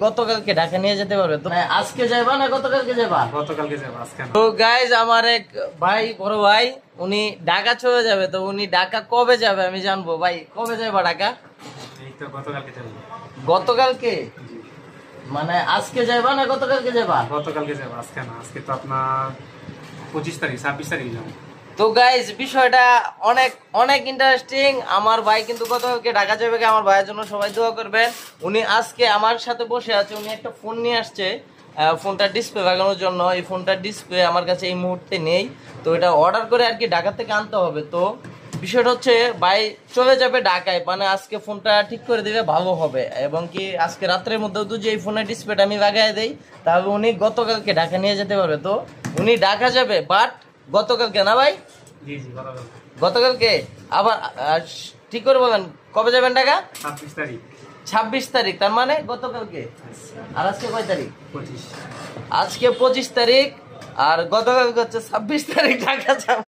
গতকালকে ঢাকা নিয়ে যেতে পারবে তো? আজকে যাইবা না গতকালকে যাবা? গতকালকে যাব আজকে। তো গাইজ আমার এক ভাই, বড় ভাই, উনি ঢাকা চলে যাবে। তো উনি ঢাকা কবে যাবে আমি জানবো। ভাই কবে যাবা ঢাকা? এই তো গতকালকে যাব। গতকালকে? মানে আজকে যাইবা না গতকালকে যাবা? গতকালকে যাব, আজকে না। আজকে তো আপনার 25 তারিখ, 26 তারিখ যাব। তো গাইজ বিষয়টা অনেক অনেক ইন্টারেস্টিং। আমার ভাই কিন্তু গতকালকে ঢাকা যাবে। আমার ভাইয়ের জন্য সবাই দোয়া করবেন। উনি আজকে আমার সাথে বসে আছে। উনি একটা ফোন নিয়ে আসছে, ফোনটার ডিসপ্লে লাগানোর জন্য। এই ফোনটার ডিসপ্লে আমার কাছে এই মুহূর্তে নেই। তো এটা অর্ডার করে আর কি ঢাকা থেকে আনতে হবে। তো বিষয়টা হচ্ছে ভাই চলে যাবে ঢাকায়, মানে আজকে ফোনটা ঠিক করে দিলে ভালো হবে। এবং কি আজকে রাত্রের মধ্যেও যদি এই ফোনের ডিসপ্লেটা আমি লাগাই দেই তাহলে উনি গতকালকে ঢাকা নিয়ে যেতে পারবে। তো উনি ঢাকা যাবে, বাট গতকালকে না ভাই? জি জি, গতকালকে। গতকালকে আবার ঠিক করে বলেন কবে যাবেন ঢাকা? 26 তারিখ। 26 তারিখ, তার মানে গতকালকে। আর আজকে কয় তারিখ? 25। আজকে 25 তারিখ আর গতকালকে হচ্ছে 26 তারিখ ঢাকা যাবে।